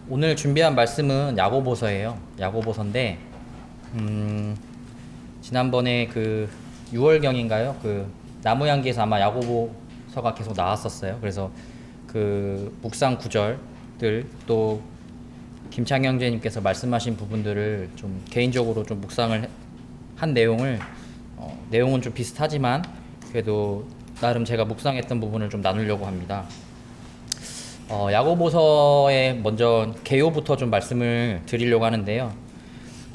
오늘 준비한 말씀은 야고보서예요. 야고보서인데, 지난번에 그 6월경인가요? 그 나무향기에서 아마 야고보서가 계속 나왔었어요. 그래서 그 묵상 구절들 또 김창영 형제님께서 말씀하신 부분들을 좀 개인적으로 좀 묵상을 한 내용은 좀 비슷하지만 그래도 나름 제가 묵상했던 부분을 좀 나누려고 합니다. 야고보서의 먼저 개요부터 좀 말씀을 드리려고 하는데요.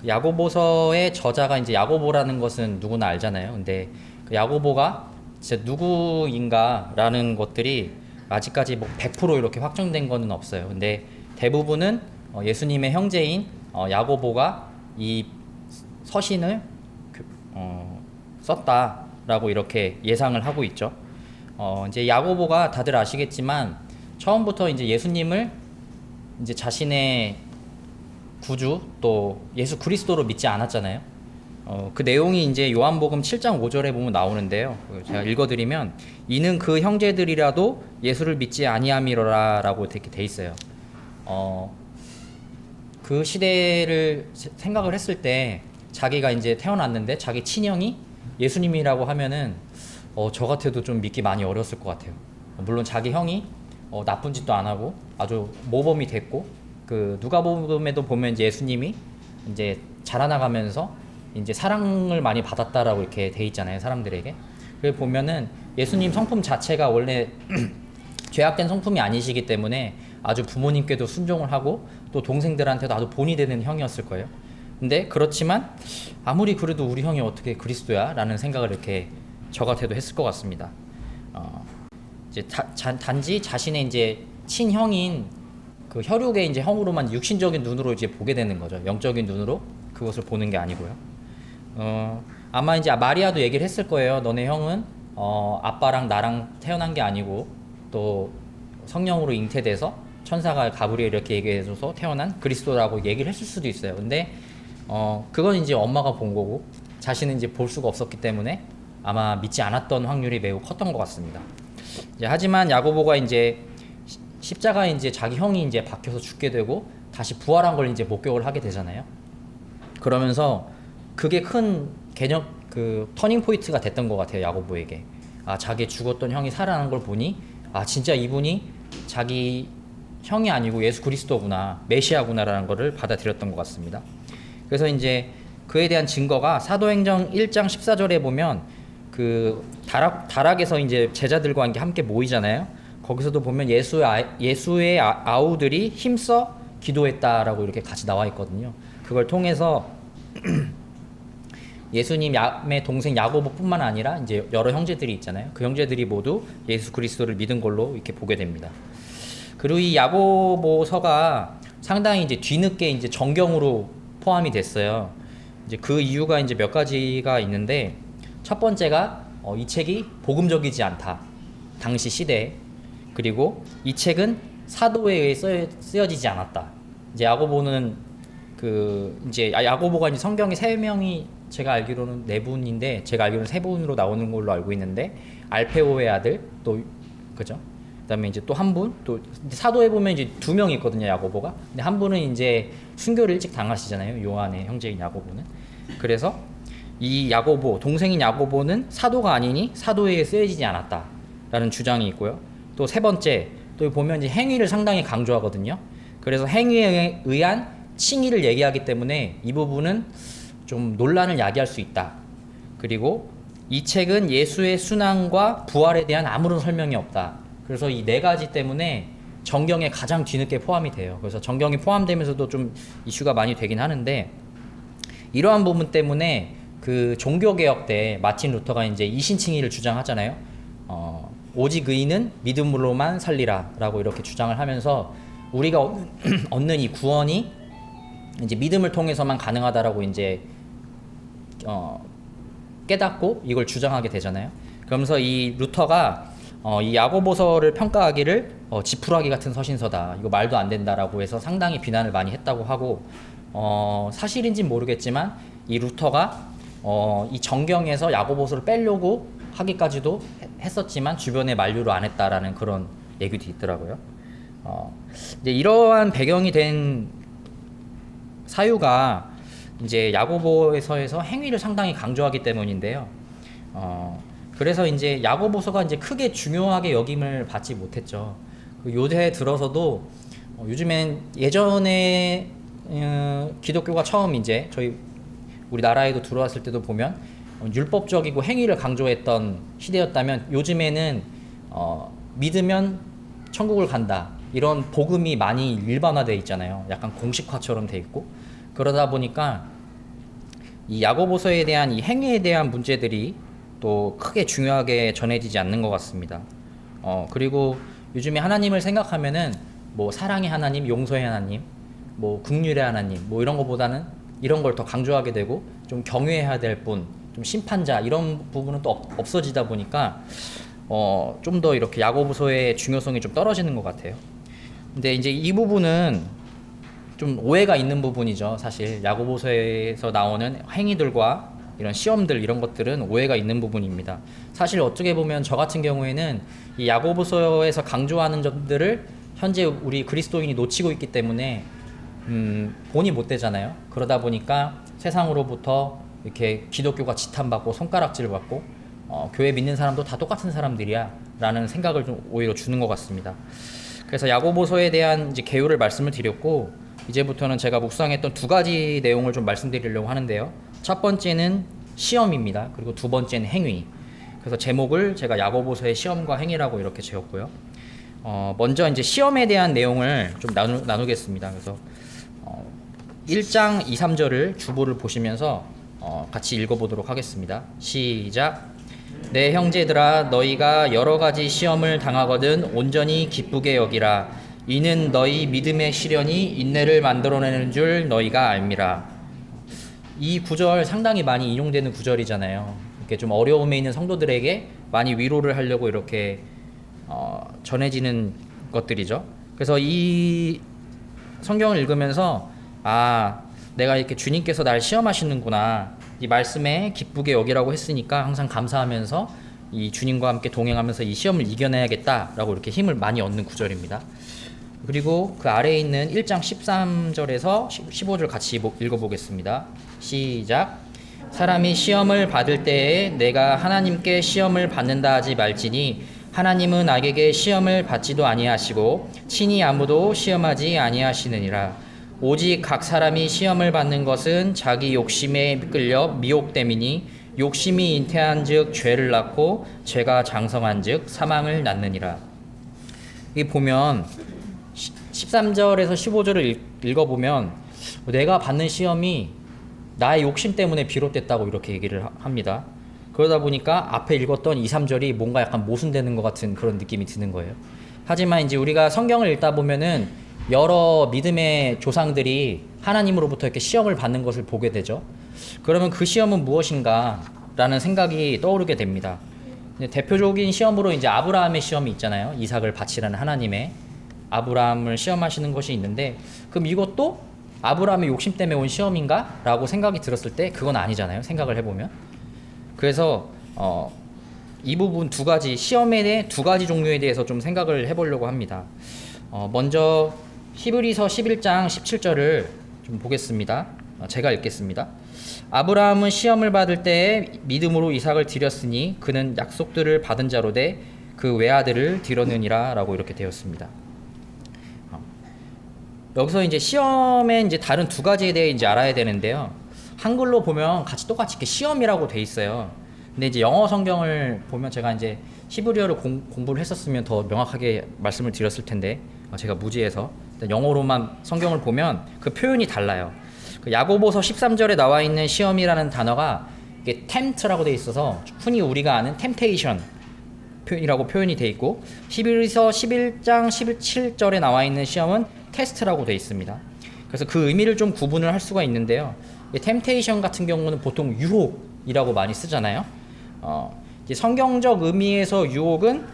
그 야고보서의 저자가 이제 야고보라는 것은 누구나 알잖아요. 근데 그 야고보가 진짜 누구인가라는 것들이 아직까지 뭐 100% 이렇게 확정된 거는 없어요. 근데 대부분은 예수님의 형제인 야고보가 이 서신을 썼다라고 이렇게 예상을 하고 있죠. 이제 야고보가 다들 아시겠지만 처음부터 이제 예수님을 이제 자신의 구주 또 예수 그리스도로 믿지 않았잖아요. 그 내용이 이제 요한복음 7장 5절에 보면 나오는데요. 제가 읽어드리면 이는 그 형제들이라도 예수를 믿지 아니함이로라라고 이렇게 돼 있어요. 그 시대를 생각을 했을 때 자기가 이제 태어났는데 자기 친형이 예수님이라고 하면은 저 같아도 좀 믿기 많이 어려웠을 것 같아요. 물론 자기 형이 나쁜 짓도 안 하고 아주 모범이 됐고 그 누가복음에도 보면 이제 예수님이 이제 자라나가면서 이제 사랑을 많이 받았다라고 이렇게 돼 있잖아요, 사람들에게. 그래 보면은 예수님 성품 자체가 원래 죄악된 성품이 아니시기 때문에 아주 부모님께도 순종을 하고 또 동생들한테도 아주 본이 되는 형이었을 거예요. 근데 그렇지만 아무리 그래도 우리 형이 어떻게 그리스도야? 라는 생각을 이렇게 저 같아도 했을 것 같습니다. 이제 단지 자신의 이제 친형인 그 혈육의 이제 형으로만 육신적인 눈으로 이제 보게 되는 거죠. 영적인 눈으로 그것을 보는 게 아니고요. 아마 이제 마리아도 얘기를 했을 거예요. 너네 형은 아빠랑 나랑 태어난 게 아니고 또 성령으로 잉태돼서 천사가 가브리엘 이렇게 얘기해줘서 태어난 그리스도라고 얘기를 했을 수도 있어요. 근데 그건 이제 엄마가 본 거고 자신은 이제 볼 수가 없었기 때문에 아마 믿지 않았던 확률이 매우 컸던 것 같습니다. 이제 하지만 야고보가 이제 십자가에 이제 자기 형이 이제 박혀서 죽게 되고 다시 부활한 걸 이제 목격을 하게 되잖아요. 그러면서 그게 큰 개념 그 터닝 포인트가 됐던 것 같아요, 야고보에게. 자기 죽었던 형이 살아난 걸 보니 진짜 이분이 자기 형이 아니고 예수 그리스도구나, 메시아구나라는 것을 받아들였던 것 같습니다. 그래서 이제 그에 대한 증거가 사도행전 1장 14절에 보면 그 다락에서 이제 제자들과 함께 모이잖아요. 거기서도 보면 예수의 아우들이 힘써 기도했다라고 이렇게 같이 나와 있거든요. 그걸 통해서 예수님의 동생 야고보뿐만 아니라 이제 여러 형제들이 있잖아요. 그 형제들이 모두 예수 그리스도를 믿은 걸로 이렇게 보게 됩니다. 그리고 이 야고보서가 상당히 이제 뒤늦게 이제 정경으로 포함이 됐어요. 이제 그 이유가 이제 몇 가지가 있는데 첫 번째가 이 책이 복음적이지 않다. 당시 시대에. 그리고 이 책은 사도에 의해 쓰여지지 않았다. 이제 야고보는 이제 야고보가 이제 성경에 세 명이 제가 알기로는 네 분인데 제가 알기로는 세 분으로 나오는 걸로 알고 있는데 알페오의 아들 또 그죠? 그다음에 이제 또 한 분 또 사도에 보면 이제 두 명이 있거든요, 야고보가. 근데 한 분은 이제 순교를 일찍 당하시잖아요, 요한의 형제인 야고보는. 그래서 이 야고보 동생인 야고보는 사도가 아니니 사도에 쓰여지지 않았다라는 주장이 있고요. 또 세 번째 또 보면 이제 행위를 상당히 강조하거든요. 그래서 행위에 의한 칭의를 얘기하기 때문에 이 부분은 좀 논란을 야기할 수 있다. 그리고 이 책은 예수의 순환과 부활에 대한 아무런 설명이 없다. 그래서 이 네 가지 때문에 정경에 가장 뒤늦게 포함이 돼요. 그래서 정경이 포함되면서도 좀 이슈가 많이 되긴 하는데 이러한 부분 때문에 그 종교개혁 때 마틴 루터가 이제 이신칭의를 주장하잖아요. 오직 의인은 믿음으로만 살리라라고 이렇게 주장을 하면서 우리가 얻는 이 구원이 이제 믿음을 통해서만 가능하다라고 이제 깨닫고 이걸 주장하게 되잖아요. 그러면서 이 루터가 이 야고보서를 평가하기를 지푸라기 같은 서신서다. 이거 말도 안 된다라고 해서 상당히 비난을 많이 했다고 하고 사실인지는 모르겠지만 이 루터가 이 정경에서 야고보서를 빼려고 하기까지도 했었지만 주변에 만류를 안 했다라는 그런 얘기도 있더라고요. 이제 이러한 배경이 된 사유가 이제 야고보서에서 행위를 상당히 강조하기 때문인데요. 그래서 이제 야고보서가 이제 크게 중요하게 여김을 받지 못했죠. 그 요새 들어서도 요즘엔 예전에 기독교가 처음 이제 우리 나라에도 들어왔을 때도 보면 율법적이고 행위를 강조했던 시대였다면 요즘에는 믿으면 천국을 간다 이런 복음이 많이 일반화되어 있잖아요. 약간 공식화처럼 돼 있고 그러다 보니까 이 야고보서에 대한 이 행위에 대한 문제들이 또 크게 중요하게 전해지지 않는 것 같습니다. 그리고 요즘에 하나님을 생각하면은 뭐 사랑의 하나님, 용서의 하나님, 뭐 긍휼의 하나님, 뭐 이런 거보다는 이런 걸 더 강조하게 되고 좀 경외해야 될 분, 좀 심판자 이런 부분은 또 없어지다 보니까 좀 더 이렇게 야고보서의 중요성이 좀 떨어지는 것 같아요. 근데 이제 이 부분은 좀 오해가 있는 부분이죠. 사실 야고보서에서 나오는 행위들과 이런 시험들 이런 것들은 오해가 있는 부분입니다. 사실 어떻게 보면 저 같은 경우에는 이 야고보서에서 강조하는 점들을 현재 우리 그리스도인이 놓치고 있기 때문에 본이 못 되잖아요. 그러다 보니까 세상으로부터 이렇게 기독교가 지탄받고 손가락질 받고 교회 믿는 사람도 다 똑같은 사람들이야 라는 생각을 좀 오히려 주는 것 같습니다. 그래서 야고보서에 대한 이제 개요를 말씀을 드렸고 이제부터는 제가 묵상했던 두 가지 내용을 좀 말씀드리려고 하는데요. 첫 번째는 시험입니다. 그리고 두 번째는 행위. 그래서 제목을 제가 야고보서의 시험과 행위라고 이렇게 지었고요. 먼저 이제 시험에 대한 내용을 좀 나누겠습니다. 그래서 1장 2, 3절을 주보를 보시면서 같이 읽어보도록 하겠습니다. 시작. 내 형제들아 너희가 여러 가지 시험을 당하거든 온전히 기쁘게 여기라. 이는 너희 믿음의 시련이 인내를 만들어내는 줄 너희가 알미라. 이 구절 상당히 많이 인용되는 구절이잖아요. 이렇게 좀 어려움에 있는 성도들에게 많이 위로를 하려고 이렇게 전해지는 것들이죠. 그래서 이 성경을 읽으면서 내가 이렇게 주님께서 날 시험하시는구나. 이 말씀에 기쁘게 여기라고 했으니까 항상 감사하면서 이 주님과 함께 동행하면서 이 시험을 이겨내야겠다라고 이렇게 힘을 많이 얻는 구절입니다. 그리고 그 아래에 있는 1장 13절에서 15절 같이 읽어보겠습니다. 시작. 사람이 시험을 받을 때에 내가 하나님께 시험을 받는다 하지 말지니 하나님은 악에게 시험을 받지도 아니하시고 친히 아무도 시험하지 아니하시느니라. 오직 각 사람이 시험을 받는 것은 자기 욕심에 끌려 미혹됨이니 욕심이 잉태한즉 죄를 낳고 죄가 장성한즉 사망을 낳느니라. 이 보면 13절에서 15절을 읽어보면 내가 받는 시험이 나의 욕심 때문에 비롯됐다고 이렇게 얘기를 합니다. 그러다 보니까 앞에 읽었던 2, 3절이 뭔가 약간 모순되는 것 같은 그런 느낌이 드는 거예요. 하지만 이제 우리가 성경을 읽다 보면은 여러 믿음의 조상들이 하나님으로부터 이렇게 시험을 받는 것을 보게 되죠. 그러면 그 시험은 무엇인가 라는 생각이 떠오르게 됩니다. 대표적인 시험으로 이제 아브라함의 시험이 있잖아요. 이삭을 바치라는 하나님의 아브라함을 시험하시는 것이 있는데 그럼 이것도 아브라함의 욕심 때문에 온 시험인가? 라고 생각이 들었을 때 그건 아니잖아요. 생각을 해보면. 그래서 이 부분 두 가지 시험에 대해 두 가지 종류에 대해서 좀 생각을 해보려고 합니다. 먼저 히브리서 11장 17절을 좀 보겠습니다. 제가 읽겠습니다. 아브라함은 시험을 받을 때에 믿음으로 이삭을 드렸으니 그는 약속들을 받은 자로 돼 그 외아들을 드렸느니라 라고 이렇게 되었습니다. 여기서 이제 시험의 이제 다른 두 가지에 대해 이제 알아야 되는데요. 한글로 보면 똑같이 이렇게 시험이라고 돼 있어요. 근데 이제 영어 성경을 보면 제가 이제 히브리어를 공부를 했었으면 더 명확하게 말씀을 드렸을 텐데 제가 무지해서 영어로만 성경을 보면 그 표현이 달라요. 그 야고보서 13절에 나와 있는 시험이라는 단어가 이게 tempt라고 돼 있어서 흔히 우리가 아는 temptation 표현이라고 표현이 돼 있고 히브리서 11장 17절에 나와 있는 시험은 테스트라고 돼 있습니다. 그래서 그 의미를 좀 구분을 할 수가 있는데요. temptation 같은 경우는 보통 유혹이라고 많이 쓰잖아요. 이제 성경적 의미에서 유혹은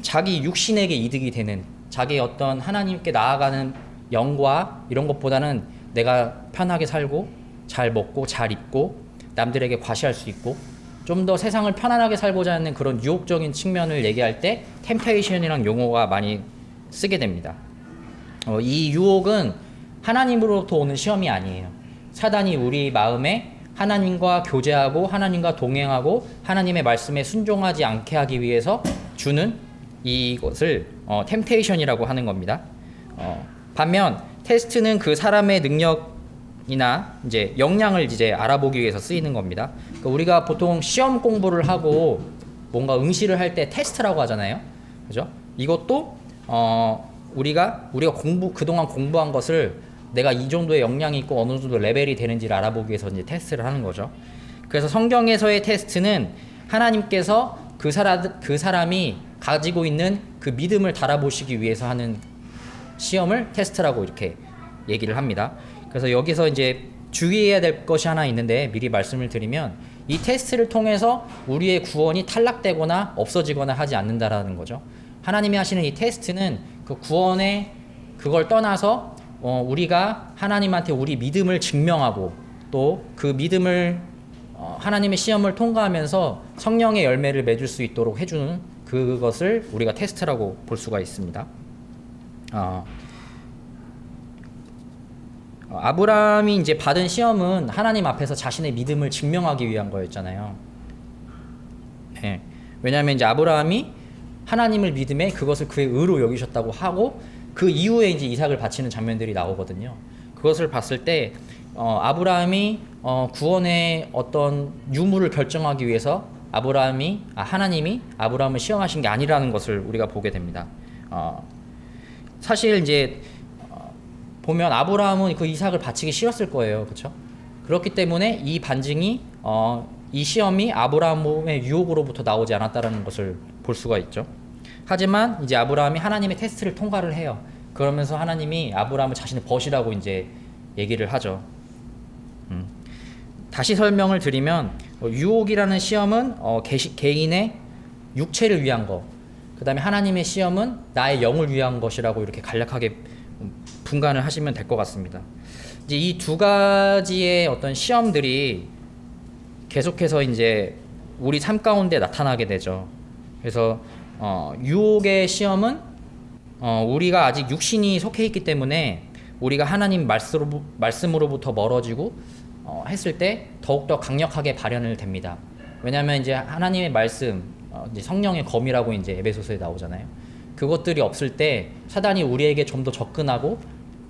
자기 육신에게 이득이 되는 자기 어떤 하나님께 나아가는 영과 이런 것보다는 내가 편하게 살고 잘 먹고 잘 입고 남들에게 과시할 수 있고 좀 더 세상을 편안하게 살고자 하는 그런 유혹적인 측면을 얘기할 때 템테이션이란 용어가 많이 쓰게 됩니다. 이 유혹은 하나님으로부터 오는 시험이 아니에요. 사단이 우리 마음에 하나님과 교제하고 하나님과 동행하고 하나님의 말씀에 순종하지 않게 하기 위해서 주는 이것을 템테이션이라고 하는 겁니다. 반면 테스트는 그 사람의 능력이나 이제 역량을 이제 알아보기 위해서 쓰이는 겁니다. 그러니까 우리가 보통 시험 공부를 하고 뭔가 응시를 할 때 테스트라고 하잖아요. 그죠? 이것도 우리가 그동안 공부한 것을 내가 이 정도의 역량이 있고 어느 정도 레벨이 되는지를 알아보기 위해서 이제 테스트를 하는 거죠. 그래서 성경에서의 테스트는 하나님께서 그 사람이 가지고 있는 그 믿음을 달아보시기 위해서 하는 시험을 테스트라고 이렇게 얘기를 합니다. 그래서 여기서 이제 주의해야 될 것이 하나 있는데 미리 말씀을 드리면 이 테스트를 통해서 우리의 구원이 탈락되거나 없어지거나 하지 않는다라는 거죠. 하나님이 하시는 이 테스트는 그 구원의 그걸 떠나서 우리가 하나님한테 우리 믿음을 증명하고 또 그 믿음을 하나님의 시험을 통과하면서 성령의 열매를 맺을 수 있도록 해주는 그것을 우리가 테스트라고 볼 수가 있습니다. 아브라함이 이제 받은 시험은 하나님 앞에서 자신의 믿음을 증명하기 위한 거였잖아요. 네. 왜냐하면 이제 아브라함이 하나님을 믿음에 그것을 그의 의로 여기셨다고 하고 그 이후에 이제 이삭을 바치는 장면들이 나오거든요. 그것을 봤을 때 아브라함이 구원의 어떤 유무를 결정하기 위해서 하나님이 아브라함을 시험하신 게 아니라는 것을 우리가 보게 됩니다. 사실 이제 보면 아브라함은 그 이삭을 바치기 싫었을 거예요, 그렇죠? 그렇기 때문에 이 반증이 이 시험이 아브라함의 유혹으로부터 나오지 않았다라는 것을 볼 수가 있죠. 하지만 이제 아브라함이 하나님의 테스트를 통과를 해요. 그러면서 하나님이 아브라함을 자신의 벗이라고 이제 얘기를 하죠. 다시 설명을 드리면 유혹이라는 시험은 개인의 육체를 위한 거, 그 다음에 하나님의 시험은 나의 영을 위한 것이라고 이렇게 간략하게 분간을 하시면 될 것 같습니다. 이제 이 두 가지의 어떤 시험들이 계속해서 이제 우리 삶 가운데 나타나게 되죠. 그래서 유혹의 시험은 우리가 아직 육신이 속해 있기 때문에 우리가 하나님 말씀으로부터 멀어지고 했을 때 더욱더 강력하게 발현을 됩니다. 왜냐하면 이제 하나님의 말씀, 이제 성령의 검이라고 이제 에베소서에 나오잖아요. 그것들이 없을 때 사단이 우리에게 좀 더 접근하고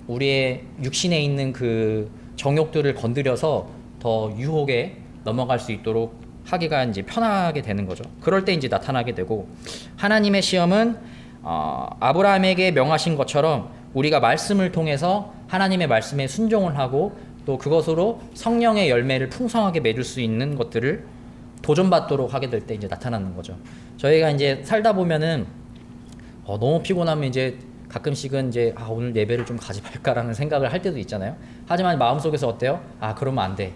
우리의 육신에 있는 그 정욕들을 건드려서 더 유혹에 넘어갈 수 있도록 하기가 이제 편하게 되는 거죠. 그럴 때 이제 나타나게 되고, 하나님의 시험은 아브라함에게 명하신 것처럼 우리가 말씀을 통해서 하나님의 말씀에 순종을 하고 또 그것으로 성령의 열매를 풍성하게 맺을 수 있는 것들을 도전받도록 하게 될 때 이제 나타나는 거죠. 저희가 이제 살다 보면은 너무 피곤하면 이제 가끔씩은 이제 오늘 예배를 좀 가지 말까라는 생각을 할 때도 있잖아요. 하지만 마음속에서 어때요? 그러면 안 돼.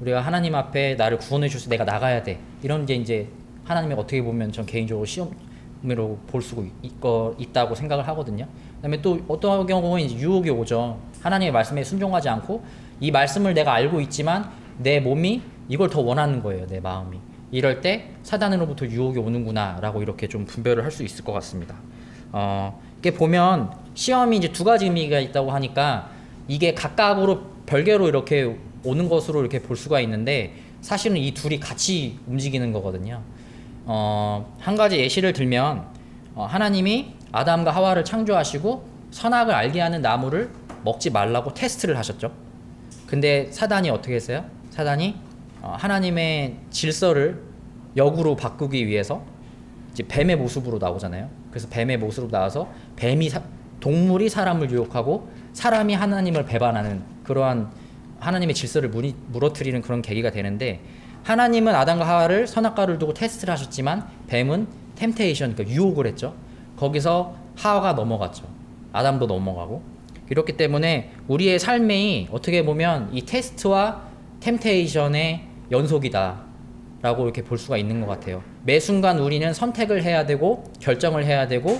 우리가 하나님 앞에 나를 구원해 주셔서 내가 나가야 돼. 이런 게 이제 하나님이 어떻게 보면 전 개인적으로 시험으로 볼 수 있다고 생각을 하거든요. 그다음에 또 어떤 경우는 이제 유혹이 오죠. 하나님의 말씀에 순종하지 않고 이 말씀을 내가 알고 있지만 내 몸이 이걸 더 원하는 거예요. 내 마음이. 이럴 때 사단으로부터 유혹이 오는구나라고 이렇게 좀 분별을 할 수 있을 것 같습니다. 이게 보면 시험이 이제 두 가지 의미가 있다고 하니까 이게 각각으로 별개로 이렇게 오는 것으로 이렇게 볼 수가 있는데 사실은 이 둘이 같이 움직이는 거거든요. 한 가지 예시를 들면 하나님이 아담과 하와를 창조하시고 선악을 알게 하는 나무를 먹지 말라고 테스트를 하셨죠. 근데 사단이 어떻게 했어요? 사단이 하나님의 질서를 역으로 바꾸기 위해서 이제 뱀의 모습으로 나오잖아요. 그래서 뱀의 모습으로 나와서 동물이 사람을 유혹하고 사람이 하나님을 배반하는 그러한 하나님의 질서를 무너뜨리는 그런 계기가 되는데, 하나님은 아담과 하와를 선악과를 두고 테스트를 하셨지만 뱀은 템테이션, 그러니까 유혹을 했죠. 거기서 하와가 넘어갔죠. 아담도 넘어가고. 이렇기 때문에 우리의 삶이 어떻게 보면 이 테스트와 템테이션의 연속이다 라고 이렇게 볼 수가 있는 것 같아요. 매 순간 우리는 선택을 해야 되고 결정을 해야 되고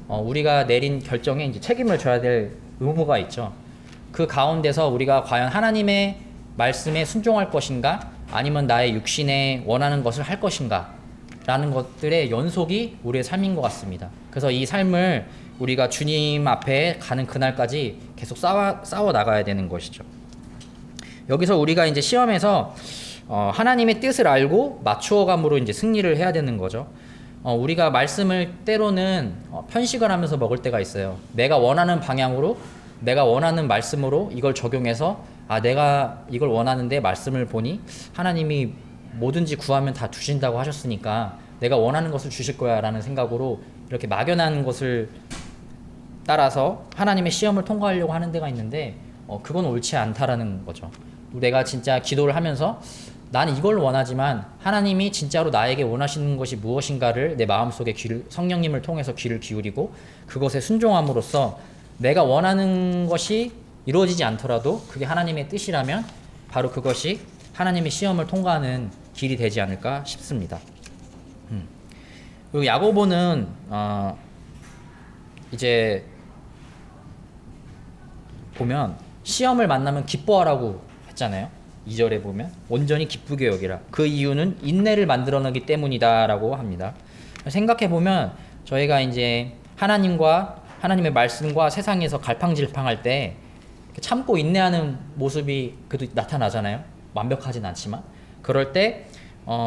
우리가 내린 결정에 이제 책임을 져야 될 의무가 있죠. 그 가운데서 우리가 과연 하나님의 말씀에 순종할 것인가 아니면 나의 육신에 원하는 것을 할 것인가 라는 것들의 연속이 우리의 삶인 것 같습니다. 그래서 이 삶을 우리가 주님 앞에 가는 그날까지 계속 싸워 나가야 되는 것이죠. 여기서 우리가 이제 시험에서 하나님의 뜻을 알고 맞추어감으로 이제 승리를 해야 되는 거죠. 우리가 말씀을 때로는 편식을 하면서 먹을 때가 있어요. 내가 원하는 방향으로, 내가 원하는 말씀으로 이걸 적용해서 내가 이걸 원하는데 말씀을 보니 하나님이 뭐든지 구하면 다 주신다고 하셨으니까 내가 원하는 것을 주실 거야 라는 생각으로 이렇게 막연한 것을 따라서 하나님의 시험을 통과하려고 하는 데가 있는데 그건 옳지 않다라는 거죠. 내가 진짜 기도를 하면서 나는 이걸 원하지만 하나님이 진짜로 나에게 원하시는 것이 무엇인가를 내 마음속에 성령님을 통해서 귀를 기울이고 그것에 순종함으로써 내가 원하는 것이 이루어지지 않더라도 그게 하나님의 뜻이라면 바로 그것이 하나님의 시험을 통과하는 길이 되지 않을까 싶습니다. 그리고 야고보는 이제 보면 시험을 만나면 기뻐하라고 했잖아요. 2절에 보면 온전히 기쁘게 여기라. 그 이유는 인내를 만들어내기 때문이다라고 합니다. 생각해 보면 저희가 이제 하나님의 말씀과 세상에서 갈팡질팡할 때 참고 인내하는 모습이 그래도 나타나잖아요. 완벽하진 않지만 그럴 때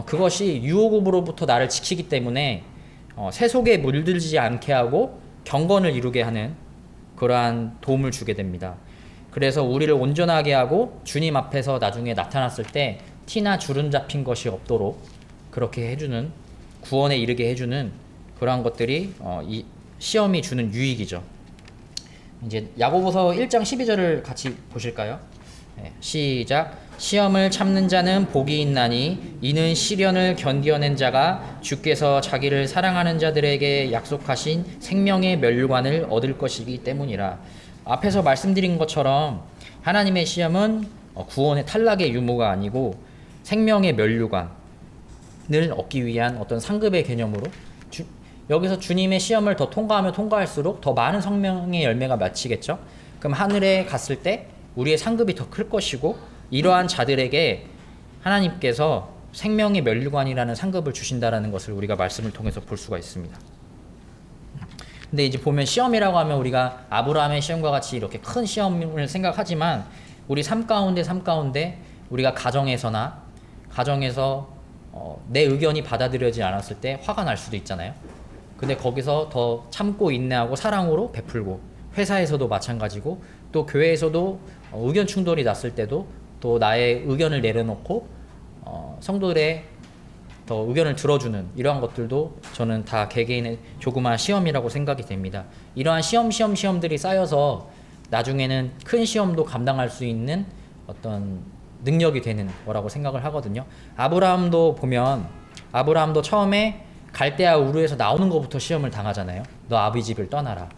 그것이 유혹으로부터 나를 지키기 때문에 세속에 물들지 않게 하고 경건을 이루게 하는 그러한 도움을 주게 됩니다. 그래서 우리를 온전하게 하고 주님 앞에서 나중에 나타났을 때 티나 주름 잡힌 것이 없도록 그렇게 해주는, 구원에 이르게 해주는 그러한 것들이 이 시험이 주는 유익이죠. 이제 야고보서 1장 12절을 같이 보실까요? 네, 시작. 시험을 참는 자는 복이 있나니 이는 시련을 견디어낸 자가 주께서 자기를 사랑하는 자들에게 약속하신 생명의 면류관을 얻을 것이기 때문이라. 앞에서 말씀드린 것처럼 하나님의 시험은 구원의 탈락의 유무가 아니고 생명의 면류관을 얻기 위한 어떤 상급의 개념으로 여기서 주님의 시험을 더 통과하면 통과할수록 더 많은 성령의 열매가 맺히겠죠. 그럼 하늘에 갔을 때 우리의 상급이 더 클 것이고 이러한 자들에게 하나님께서 생명의 면류관이라는 상급을 주신다라는 것을 우리가 말씀을 통해서 볼 수가 있습니다. 근데 이제 보면 시험이라고 하면 우리가 아브라함의 시험과 같이 이렇게 큰 시험을 생각하지만 우리 삶 가운데 우리가 가정에서 내 의견이 받아들여지지 않았을 때 화가 날 수도 있잖아요. 근데 거기서 더 참고 인내하고 사랑으로 베풀고, 회사에서도 마찬가지고 또 교회에서도 의견 충돌이 났을 때도 또 나의 의견을 내려놓고 성도들의 더 의견을 들어주는 이러한 것들도 저는 다 개개인의 조그마한 시험이라고 생각이 됩니다. 이러한 시험들이 쌓여서 나중에는 큰 시험도 감당할 수 있는 어떤 능력이 되는 거라고 생각을 하거든요. 아브라함도 처음에 갈대아 우르에서 나오는 것부터 시험을 당하잖아요. 너 아비 집을 떠나라.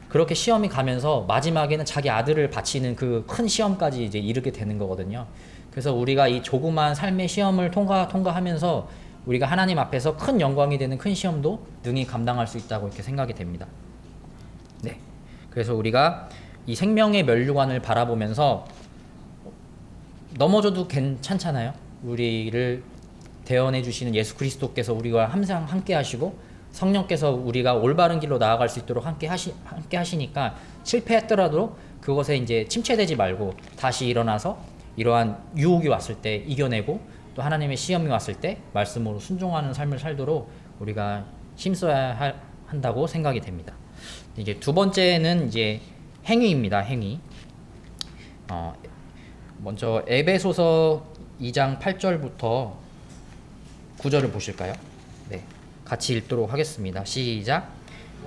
그렇게 시험이 가면서 마지막에는 자기 아들을 바치는 그 큰 시험까지 이제 이르게 되는 거거든요. 그래서 우리가 이 조그마한 삶의 시험을 통과하면서 우리가 하나님 앞에서 큰 영광이 되는 큰 시험도 능히 감당할 수 있다고 이렇게 생각이 됩니다. 네. 그래서 우리가 이 생명의 면류관을 바라보면서 넘어져도 괜찮잖아요. 우리를 대언해 주시는 예수 그리스도께서 우리와 항상 함께 하시고 성령께서 우리가 올바른 길로 나아갈 수 있도록 함께 하시니까 실패했더라도 그것에 이제 침체되지 말고 다시 일어나서 이러한 유혹이 왔을 때 이겨내고 또 하나님의 시험이 왔을 때 말씀으로 순종하는 삶을 살도록 우리가 힘써야 한다고 생각이 됩니다. 이제 두 번째는 이제 행위입니다. 행위. 먼저 에베소서 2장 8절부터 9절을 보실까요? 네, 같이 읽도록 하겠습니다. 시작.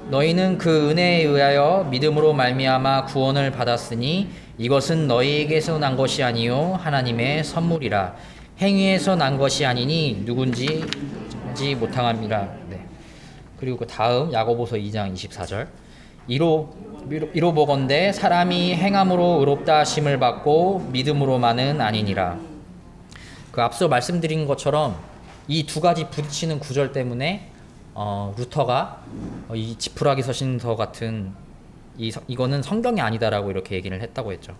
너희는 그 은혜에 의하여 믿음으로 말미암아 구원을 받았으니 이것은 너희에게서 난 것이 아니요 하나님의 선물이라. 행위에서 난 것이 아니니 누군지 못함이라. 네. 그리고 그 다음 야고보서 2장 24절. 이로 보건대 사람이 행함으로 의롭다 하심을 받고 믿음으로만은 아니니라. 그 앞서 말씀드린 것처럼 이 두 가지 부딪히는 구절 때문에 루터가 이 지푸라기 서신서 같은 이거는 성경이 아니다라고 이렇게 얘기를 했다고 했죠.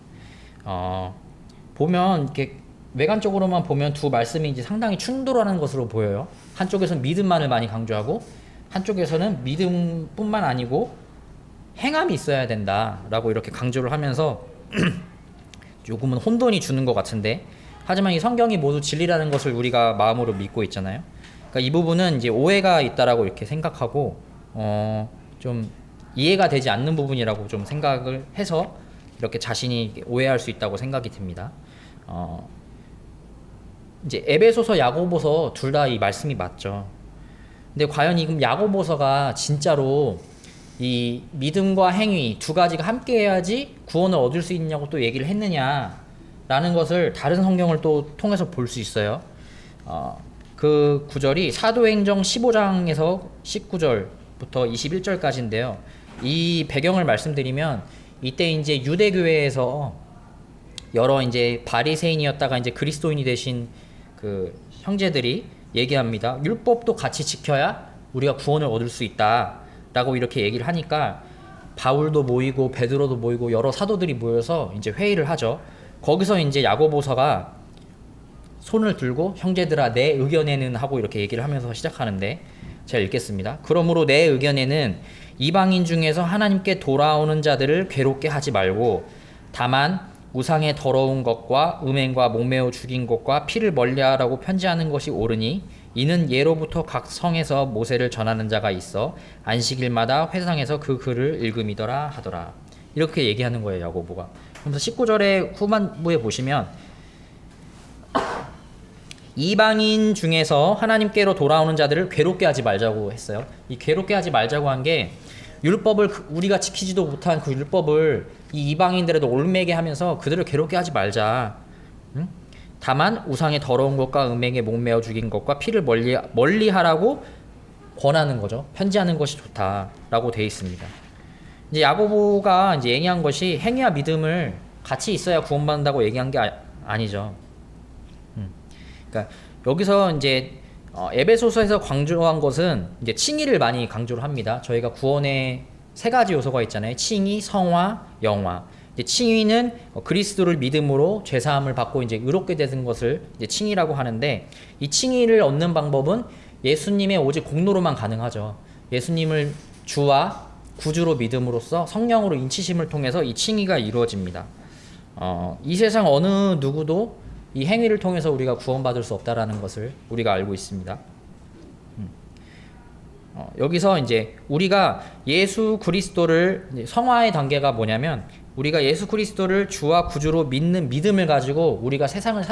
보면 이렇게 외관적으로만 보면 두 말씀이 이제 상당히 충돌하는 것으로 보여요. 한쪽에서는 믿음만을 많이 강조하고 한쪽에서는 믿음뿐만 아니고 행함이 있어야 된다라고 이렇게 강조를 하면서 조금은 혼돈이 주는 것 같은데, 하지만 이 성경이 모두 진리라는 것을 우리가 마음으로 믿고 있잖아요. 그러니까 이 부분은 이제 오해가 있다라고 이렇게 생각하고 좀 이해가 되지 않는 부분이라고 좀 생각을 해서 이렇게 자신이 오해할 수 있다고 생각이 듭니다. 이제 에베소서, 야고보서 둘 다 이 말씀이 맞죠. 근데 과연 이 야고보서가 진짜로 이 믿음과 행위 두 가지가 함께 해야지 구원을 얻을 수 있냐고 또 얘기를 했느냐라는 것을 다른 성경을 또 통해서 볼 수 있어요. 그 구절이 사도행정 15장에서 19절부터 21절까지인데요. 이 배경을 말씀드리면 이때 이제 유대교회에서 여러 이제 바리새인이었다가 이제 그리스도인이 되신 그 형제들이 얘기합니다. 율법도 같이 지켜야 우리가 구원을 얻을 수 있다라고 이렇게 얘기를 하니까 바울도 모이고 베드로도 모이고 여러 사도들이 모여서 이제 회의를 하죠. 거기서 이제 야고보서가 손을 들고 형제들아 내 의견에는 하고 이렇게 얘기를 하면서 시작하는데, 제가 읽겠습니다. 그러므로 내 의견에는 이방인 중에서 하나님께 돌아오는 자들을 괴롭게 하지 말고 다만 우상의 더러운 것과 음행과 목매어 죽인 것과 피를 멀리하라고 편지하는 것이 옳으니 이는 예로부터 각 성에서 모세를 전하는 자가 있어 안식일마다 회상에서 그 글을 읽음이더라 하더라. 이렇게 얘기하는 거예요, 야고보가. 그래서 19절의 후반부에 보시면 이방인 중에서 하나님께로 돌아오는 자들을 괴롭게 하지 말자고 했어요. 이 괴롭게 하지 말자고 한 게 율법을 우리가 지키지도 못한 그 율법을 이 이방인들에도 올매게 하면서 그들을 괴롭게 하지 말자. 응? 다만 우상의 더러운 것과 음행에 목매어 죽인 것과 피를 멀리하라고 권하는 거죠. 편지하는 것이 좋다라고 되어 있습니다. 이제 야고보가 이제 얘기한 것이 행위와 믿음을 같이 있어야 구원받는다고 얘기한 게 아니죠. 그러니까 여기서 이제 에베소서에서 강조한 것은 이제 칭의를 많이 강조를 합니다. 저희가 구원에 세 가지 요소가 있잖아요. 칭의, 성화, 영화. 이제 칭의는 그리스도를 믿음으로 죄 사함을 받고 이제 의롭게 되는 것을 이제 칭의라고 하는데, 이 칭의를 얻는 방법은 예수님의 오직 공로로만 가능하죠. 예수님을 주와 구주로 믿음으로써 성령으로 인치심을 통해서 이 칭의가 이루어집니다. 이 세상 어느 누구도 이 행위를 통해서 우리가 구원받을 수 없다라는 것을 우리가 알고 있습니다. 여기서 이제 우리가 예수 그리스도를, 성화의 단계가 뭐냐면 우리가 예수 그리스도를 주와 구주로 믿는 믿음을 가지고 우리가 세상을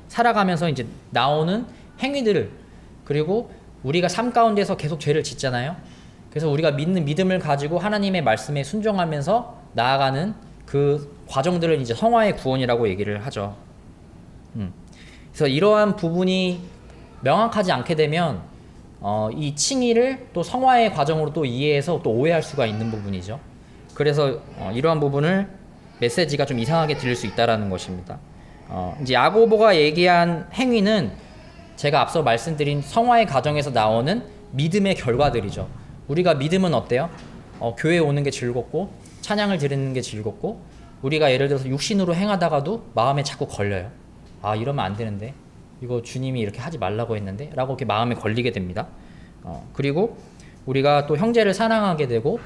살아가면서 이제 나오는 행위들을, 그리고 우리가 삶 가운데서 계속 죄를 짓잖아요. 그래서 우리가 믿는 믿음을 가지고 하나님의 말씀에 순종하면서 나아가는 그 과정들을 이제 성화의 구원이라고 얘기를 하죠. 그래서 이러한 부분이 명확하지 않게 되면 이 칭의를 또 성화의 과정으로 또 이해해서 또 오해할 수가 있는 부분이죠. 그래서 이러한 부분을 메시지가 좀 이상하게 들릴 수 있다라는 것입니다. 이제 야고보가 얘기한 행위는 제가 앞서 말씀드린 성화의 과정에서 나오는 믿음의 결과들이죠. 우리가 믿음은 어때요? 교회에 오는 게 즐겁고 찬양을 드리는 게 즐겁고, 우리가 예를 들어서 육신으로 행하다가도 마음에 자꾸 걸려요. 아, 이러면 안 되는데, 이거 주님이 이렇게 하지 말라고 했는데 라고 이렇게 마음에 걸리게 됩니다. 그리고 우리가 또 형제를 사랑하게 되고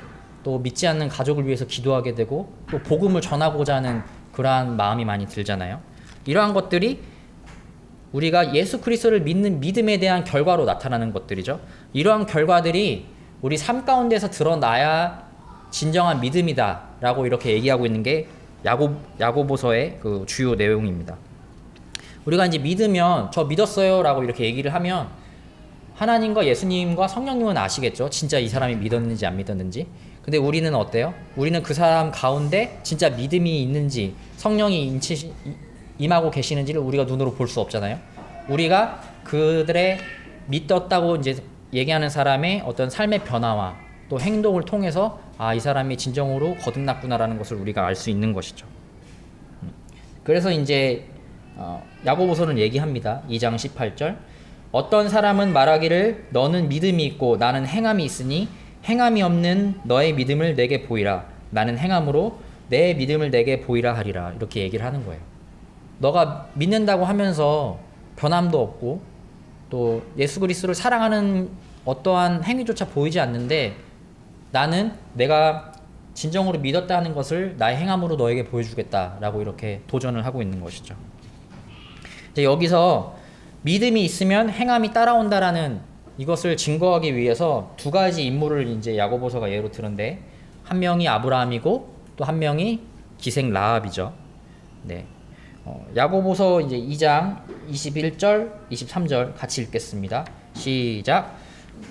또 믿지 않는 가족을 위해서 기도하게 되고 또 복음을 전하고자 하는 그러한 마음이 많이 들잖아요. 이러한 것들이 우리가 예수 그리스도를 믿는 믿음에 대한 결과로 나타나는 것들이죠. 이러한 결과들이 우리 삶 가운데서 드러나야 진정한 믿음이다 라고 이렇게 얘기하고 있는 게 야고보서의 그 주요 내용입니다. 우리가 이제 믿으면 저 믿었어요 라고 이렇게 얘기를 하면 하나님과 예수님과 성령님은 아시겠죠. 진짜 이 사람이 믿었는지 안 믿었는지. 근데 우리는 어때요? 우리는 그 사람 가운데 진짜 믿음이 있는지 성령이 임하고 계시는지를 우리가 눈으로 볼 수 없잖아요. 우리가 그들의 믿었다고 이제 얘기하는 사람의 어떤 삶의 변화와 또 행동을 통해서 아, 이 사람이 진정으로 거듭났구나라는 것을 우리가 알 수 있는 것이죠. 그래서 이제 야고보서는 얘기합니다. 2장 18절. 어떤 사람은 말하기를 너는 믿음이 있고 나는 행함이 있으니 행함이 없는 너의 믿음을 내게 보이라. 나는 행함으로 내 믿음을 내게 보이라 하리라. 이렇게 얘기를 하는 거예요. 너가 믿는다고 하면서 변함도 없고 또 예수 그리스도를 사랑하는 어떠한 행위조차 보이지 않는데 나는 내가 진정으로 믿었다는 것을 나의 행함으로 너에게 보여주겠다라고 이렇게 도전을 하고 있는 것이죠. 이제 여기서 믿음이 있으면 행함이 따라온다라는 이것을 증거하기 위해서 두 가지 인물을 이제 야고보서가 예로 드는데, 한 명이 아브라함이고 또 한 명이 기생 라합이죠. 네. 야고보서 이제 2장 21절, 23절 같이 읽겠습니다. 시작.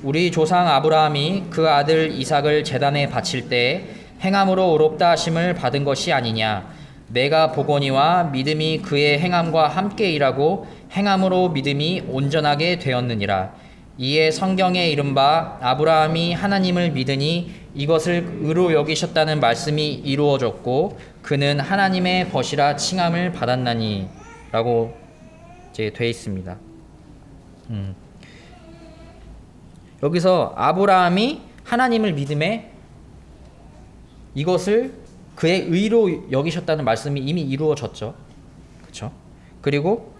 우리 조상 아브라함이 그 아들 이삭을 제단에 바칠 때 행함으로 의롭다 하심을 받은 것이 아니냐. 내가 보거니와 믿음이 그의 행함과 함께 일하고 행함으로 믿음이 온전하게 되었느니라. 이에 성경에 이른바 아브라함이 하나님을 믿으니 이것을 의로 여기셨다는 말씀이 이루어졌고 그는 하나님의 벗이라 칭함을 받았나니 라고 이제 돼 있습니다. 여기서 아브라함이 하나님을 믿음에 이것을 그의 의로 여기셨다는 말씀이 이미 이루어졌죠. 그렇죠? 그리고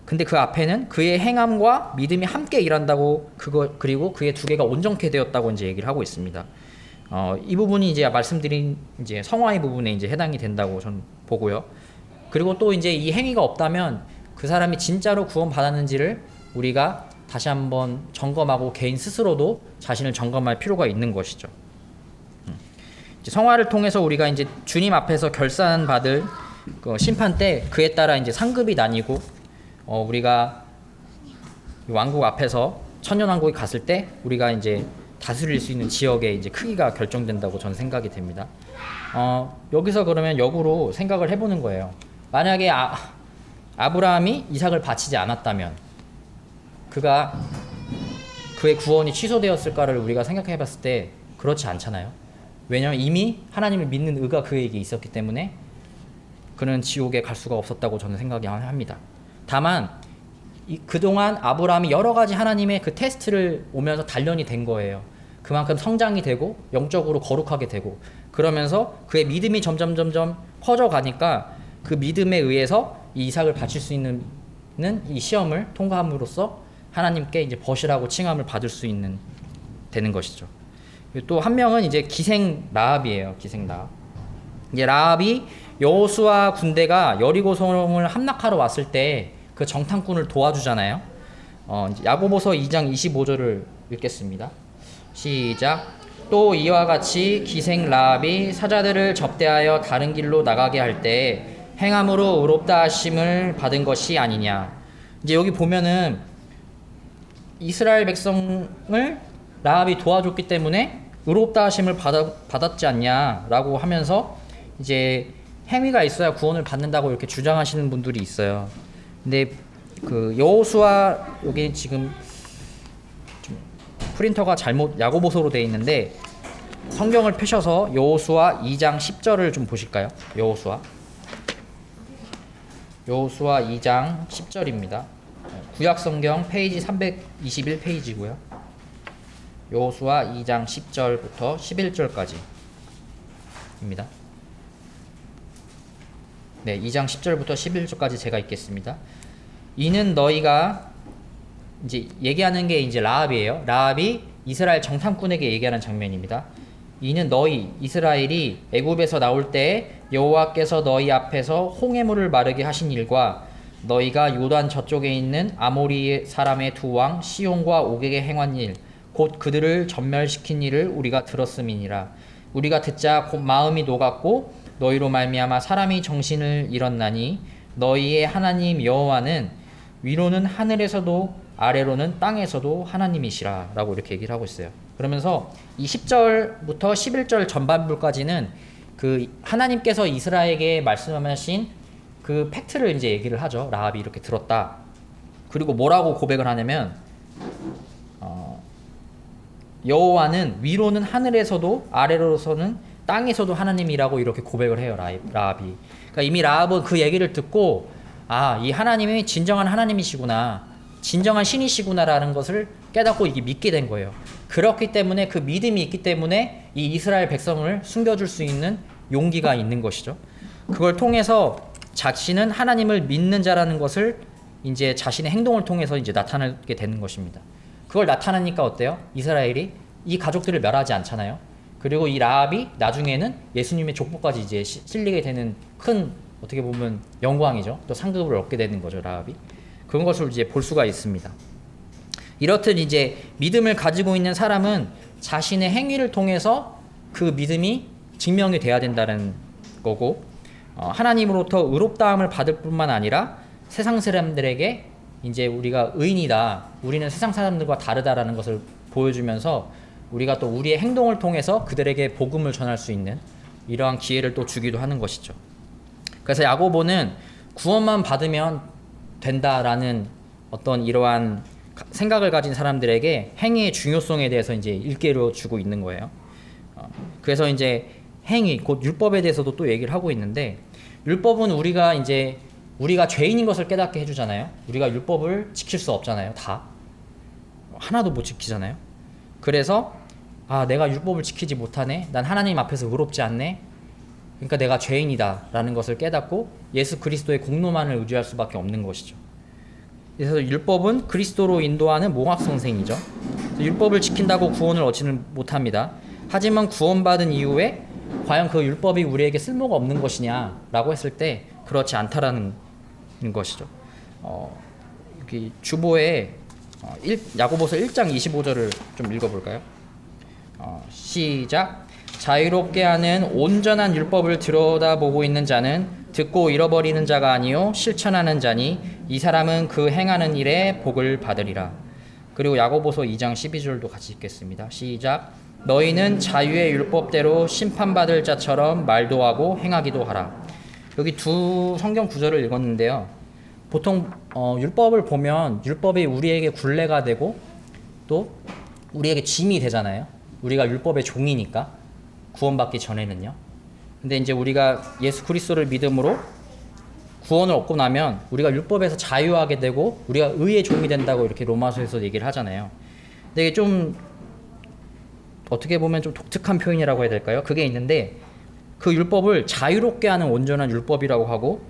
근데 그 앞에는 그의 행함과 믿음이 함께 일한다고, 그리고 그의 두 개가 온전케 되었다고 이제 얘기를 하고 있습니다. 이 부분이 이제 말씀드린 이제 성화의 부분에 이제 해당이 된다고 저는 보고요. 그리고 또 이제 이 행위가 없다면 그 사람이 진짜로 구원 받았는지를 우리가 다시 한번 점검하고 개인 스스로도 자신을 점검할 필요가 있는 것이죠. 이제 성화를 통해서 우리가 이제 주님 앞에서 결산받을 그 심판 때 그에 따라 이제 상급이 나뉘고, 우리가 왕국 앞에서 천년왕국에 갔을 때 우리가 이제 다스릴 수 있는 지역의 이제 크기가 결정된다고 저는 생각이 됩니다. 여기서 그러면 역으로 생각을 해보는 거예요. 만약에 아브라함이 이삭을 바치지 않았다면 그의 구원이 취소되었을까를 우리가 생각해 봤을 때 그렇지 않잖아요. 왜냐하면 이미 하나님을 믿는 의가 그에게 있었기 때문에 그는 지옥에 갈 수가 없었다고 저는 생각이 합니다. 다만 그동안 아브라함이 여러 가지 하나님의 그 테스트를 오면서 단련이 된 거예요. 그만큼 성장이 되고 영적으로 거룩하게 되고, 그러면서 그의 믿음이 점점 커져가니까 그 믿음에 의해서 이 이삭을 바칠 수 있는 이 시험을 통과함으로써 하나님께 이제 벗이라고 칭함을 받을 수 있는 되는 것이죠. 또 한 명은 이제 기생 라합이에요. 기생 라합. 이제 라합이 여호수아 군대가 여리고성을 함락하러 왔을 때 그 정탐꾼을 도와주잖아요. 야고보서 2장 25절을 읽겠습니다. 시작. 또 이와 같이 기생 라합이 사자들을 접대하여 다른 길로 나가게 할 때 행함으로 의롭다 하심을 받은 것이 아니냐. 이제 여기 보면은 이스라엘 백성을 라합이 도와줬기 때문에 의롭다 하심을 받았지 않냐라고 하면서 이제 행위가 있어야 구원을 받는다고 이렇게 주장하시는 분들이 있어요. 근데 그 여호수아, 여기 지금 좀 프린터가 잘못 야고보서로 되어 있는데 성경을 펴셔서 여호수아 2장 10절을 좀 보실까요? 여호수아 2장 10절입니다. 구약 성경 페이지 321페이지고요. 여호수아 2장 10절부터 11절까지입니다. 네, 2장 10절부터 11절까지 제가 읽겠습니다. 이는 너희가, 이제 얘기하는 게 이제 라합이에요. 라합이 이스라엘 정탐꾼에게 얘기하는 장면입니다. 이는 너희 이스라엘이 애굽에서 나올 때 여호와께서 너희 앞에서 홍해물을 마르게 하신 일과 너희가 요단 저쪽에 있는 아모리 사람의 두 왕 시온과 옥에게 행한 일, 곧 그들을 전멸시킨 일을 우리가 들었음이니라. 우리가 듣자 곧 마음이 녹았고 너희로 말미암아 사람이 정신을 잃었나니 너희의 하나님 여호와는 위로는 하늘에서도 아래로는 땅에서도 하나님이시라 라고 이렇게 얘기를 하고 있어요. 그러면서 이 10절부터 11절 전반부까지는 그 하나님께서 이스라엘에게 말씀하신 그 팩트를 이제 얘기를 하죠. 라합이 이렇게 들었다. 그리고 뭐라고 고백을 하냐면 여호와는 위로는 하늘에서도 아래로서는 땅에서도 하나님이라고 이렇게 고백을 해요. 라합이. 그러니까 이미 라합은 그 얘기를 듣고 이 하나님이 진정한 하나님이시구나, 진정한 신이시구나라는 것을 깨닫고 이게 믿게 된 거예요. 그렇기 때문에 그 믿음이 있기 때문에 이 이스라엘 백성을 숨겨줄 수 있는 용기가 있는 것이죠. 그걸 통해서 자신은 하나님을 믿는 자라는 것을 이제 자신의 행동을 통해서 이제 나타내게 되는 것입니다. 그걸 나타내니까 어때요? 이스라엘이 이 가족들을 멸하지 않잖아요. 그리고 이 라합이 나중에는 예수님의 족보까지 이제 실리게 되는 큰 어떻게 보면 영광이죠. 또 상급을 얻게 되는 거죠, 라합이. 그런 것을 이제 볼 수가 있습니다. 이렇듯 이제 믿음을 가지고 있는 사람은 자신의 행위를 통해서 그 믿음이 증명이 돼야 된다는 거고, 하나님으로부터 의롭다함을 받을 뿐만 아니라 세상 사람들에게 이제 우리가 의인이다, 우리는 세상 사람들과 다르다라는 것을 보여주면서 우리가 또 우리의 행동을 통해서 그들에게 복음을 전할 수 있는 이러한 기회를 또 주기도 하는 것이죠. 그래서 야고보는 구원만 받으면 된다라는 어떤 이러한 생각을 가진 사람들에게 행위의 중요성에 대해서 이제 일깨워 주고 있는 거예요. 그래서 이제 행위, 곧 율법에 대해서도 또 얘기를 하고 있는데, 율법은 우리가 죄인인 것을 깨닫게 해주잖아요. 우리가 율법을 지킬 수 없잖아요. 다 하나도 못 지키잖아요. 그래서 내가 율법을 지키지 못하네, 난 하나님 앞에서 의롭지 않네, 그러니까 내가 죄인이다 라는 것을 깨닫고 예수 그리스도의 공로만을 의지할 수밖에 없는 것이죠. 그래서 율법은 그리스도로 인도하는 몽학선생이죠. 율법을 지킨다고 구원을 얻지는 못합니다. 하지만 구원받은 이후에 과연 그 율법이 우리에게 쓸모가 없는 것이냐라고 했을 때 그렇지 않다라는 것이죠. 여기 주보에 야고보서 1장 25절을 좀 읽어볼까요? 시작. 자유롭게 하는 온전한 율법을 들여다보고 있는 자는 듣고 잃어버리는 자가 아니요 실천하는 자니 이 사람은 그 행하는 일에 복을 받으리라. 그리고 야고보서 2장 12절도 같이 읽겠습니다. 시작. 너희는 자유의 율법대로 심판받을 자처럼 말도 하고 행하기도 하라. 여기 두 성경 구절을 읽었는데요. 보통 율법을 보면 율법이 우리에게 굴레가 되고 또 우리에게 짐이 되잖아요. 우리가 율법의 종이니까, 구원받기 전에는요. 근데 이제 우리가 예수 그리스도를 믿음으로 구원을 얻고 나면 우리가 율법에서 자유하게 되고 우리가 의의 종이 된다고 이렇게 로마서에서 얘기를 하잖아요. 근데 이게 좀 어떻게 보면 좀 독특한 표현이라고 해야 될까요? 그게 있는데, 그 율법을 자유롭게 하는 온전한 율법이라고 하고,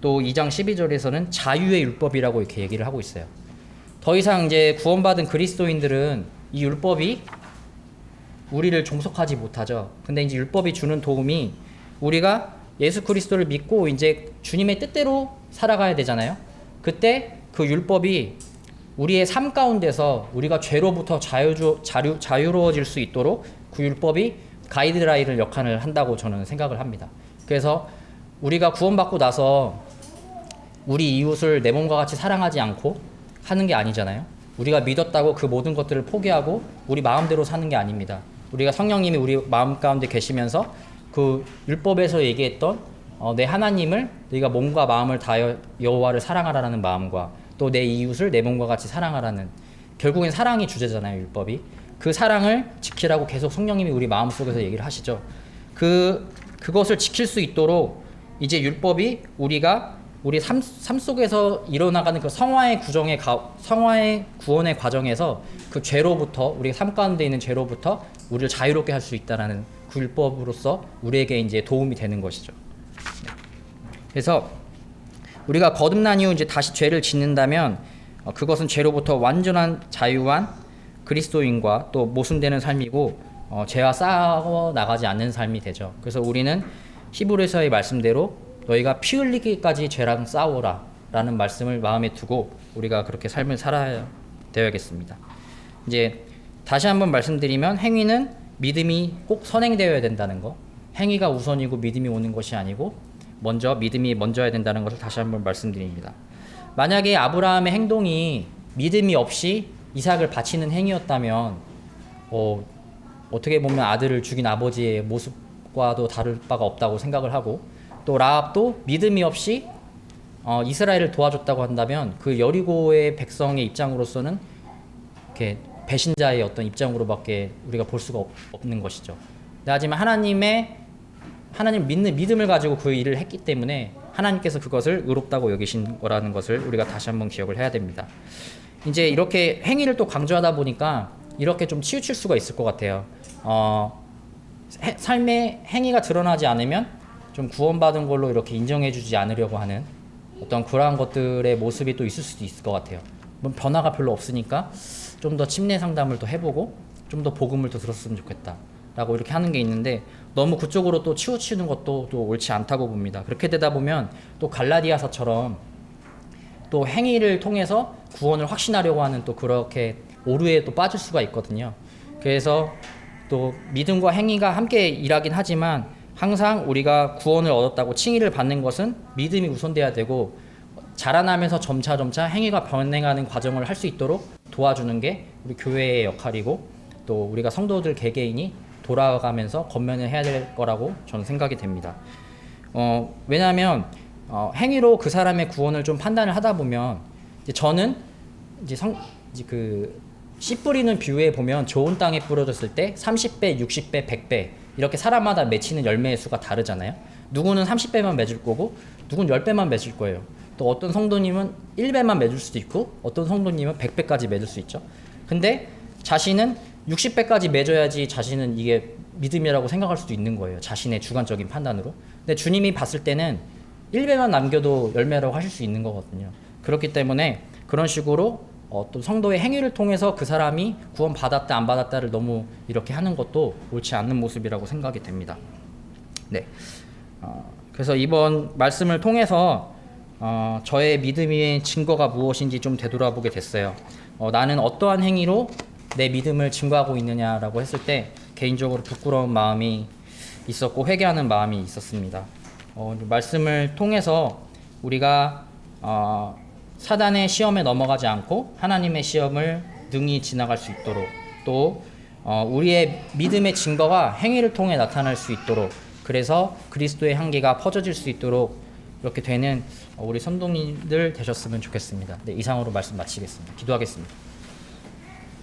또 2장 12절에서는 자유의 율법이라고 이렇게 얘기를 하고 있어요. 더 이상 이제 구원받은 그리스도인들은 이 율법이 우리를 종속하지 못하죠. 근데 이제 율법이 주는 도움이, 우리가 예수 그리스도를 믿고 이제 주님의 뜻대로 살아가야 되잖아요. 그때 그 율법이 우리의 삶 가운데서 우리가 죄로부터 자유로워질 수 있도록 그 율법이 가이드라인을 역할을 한다고 저는 생각을 합니다. 그래서 우리가 구원받고 나서 우리 이웃을 내 몸과 같이 사랑하지 않고 하는 게 아니잖아요. 우리가 믿었다고 그 모든 것들을 포기하고 우리 마음대로 사는 게 아닙니다. 우리가 성령님이 우리 마음 가운데 계시면서 그 율법에서 얘기했던 내 하나님을 네가 몸과 마음을 다하여 여호와를 사랑하라는 마음과 또 내 이웃을 내 몸과 같이 사랑하라는, 결국엔 사랑이 주제잖아요, 율법이. 그 사랑을 지키라고 계속 성령님이 우리 마음속에서 얘기를 하시죠. 그것을 지킬 수 있도록 이제 율법이 우리 삶 속에서 일어나가는 그 성화의 구원의 과정에서 그 죄로부터, 우리 삶 가운데 있는 죄로부터 우리를 자유롭게 할 수 있다라는 그 율법으로서 우리에게 이제 도움이 되는 것이죠. 그래서 우리가 거듭난 이후 이제 다시 죄를 짓는다면 그것은 죄로부터 완전한 자유한 그리스도인과 또 모순되는 삶이고 죄와 싸워 나가지 않는 삶이 되죠. 그래서 우리는 히브리서의 말씀대로 너희가 피 흘리기까지 죄랑 싸우라 라는 말씀을 마음에 두고 우리가 그렇게 삶을 살아야 되어야겠습니다. 이제 다시 한번 말씀드리면, 행위는 믿음이 꼭 선행되어야 된다는 거, 행위가 우선이고 믿음이 오는 것이 아니고 믿음이 먼저야 된다는 것을 다시 한번 말씀드립니다. 만약에 아브라함의 행동이 믿음이 없이 이삭을 바치는 행위였다면 어떻게 보면 아들을 죽인 아버지의 모습과도 다를 바가 없다고 생각을 하고, 또 라합도 믿음이 없이 이스라엘을 도와줬다고 한다면 그 여리고의 백성의 입장으로서는 이렇게 배신자의 어떤 입장으로밖에 우리가 볼 수가 없는 것이죠. 하지만 하나님 믿는 믿음을 가지고 그 일을 했기 때문에 하나님께서 그것을 의롭다고 여기신 거라는 것을 우리가 다시 한번 기억을 해야 됩니다. 이제 이렇게 행위를 또 강조하다 보니까 이렇게 좀 치우칠 수가 있을 것 같아요. 삶의 행위가 드러나지 않으면 좀 구원받은 걸로 이렇게 인정해주지 않으려고 하는 어떤 그러한 것들의 모습이 또 있을 수도 있을 것 같아요. 변화가 별로 없으니까 좀 더 침례 상담을 또 해보고 좀 더 복음을 더 들었으면 좋겠다라고 이렇게 하는 게 있는데 너무 그쪽으로 또 치우치는 것도 또 옳지 않다고 봅니다. 그렇게 되다 보면 또 갈라디아서처럼 또 행위를 통해서 구원을 확신하려고 하는 또 그렇게 오류에 또 빠질 수가 있거든요. 그래서 또 믿음과 행위가 함께 일하긴 하지만 항상 우리가 구원을 얻었다고 칭의를 받는 것은 믿음이 우선돼야 되고 자라나면서 점차 행위가 변해가는 과정을 할 수 있도록 도와주는 게 우리 교회의 역할이고 또 우리가 성도들 개개인이 돌아가면서 권면을 해야 될 거라고 저는 생각이 됩니다. 왜냐하면 행위로 그 사람의 구원을 좀 판단을 하다 보면 이제 저는 이제 씨 뿌리는 비유에 보면 좋은 땅에 뿌려졌을 때 30배, 60배, 100배 이렇게 사람마다 맺히는 열매의 수가 다르잖아요. 누구는 30배만 맺을 거고 누구는 10배만 맺을 거예요. 또 어떤 성도님은 1배만 맺을 수도 있고 어떤 성도님은 100배까지 맺을 수 있죠. 근데 자신은 60배까지 맺어야지 자신은 이게 믿음이라고 생각할 수도 있는 거예요. 자신의 주관적인 판단으로. 근데 주님이 봤을 때는 1배만 남겨도 열매라고 하실 수 있는 거거든요. 그렇기 때문에 그런 식으로 또 성도의 행위를 통해서 그 사람이 구원 받았다 안 받았다를 너무 이렇게 하는 것도 옳지 않는 모습이라고 생각이 됩니다. 네. 그래서 이번 말씀을 통해서 저의 믿음의 증거가 무엇인지 좀 되돌아보게 됐어요. 나는 어떠한 행위로 내 믿음을 증거하고 있느냐라고 했을 때 개인적으로 부끄러운 마음이 있었고 회개하는 마음이 있었습니다. 말씀을 통해서 우리가 사단의 시험에 넘어가지 않고 하나님의 시험을 능히 지나갈 수 있도록 또 우리의 믿음의 증거가 행위를 통해 나타날 수 있도록 그래서 그리스도의 향기가 퍼져질 수 있도록 이렇게 되는 우리 선동님들 되셨으면 좋겠습니다. 네, 이상으로 말씀 마치겠습니다. 기도하겠습니다.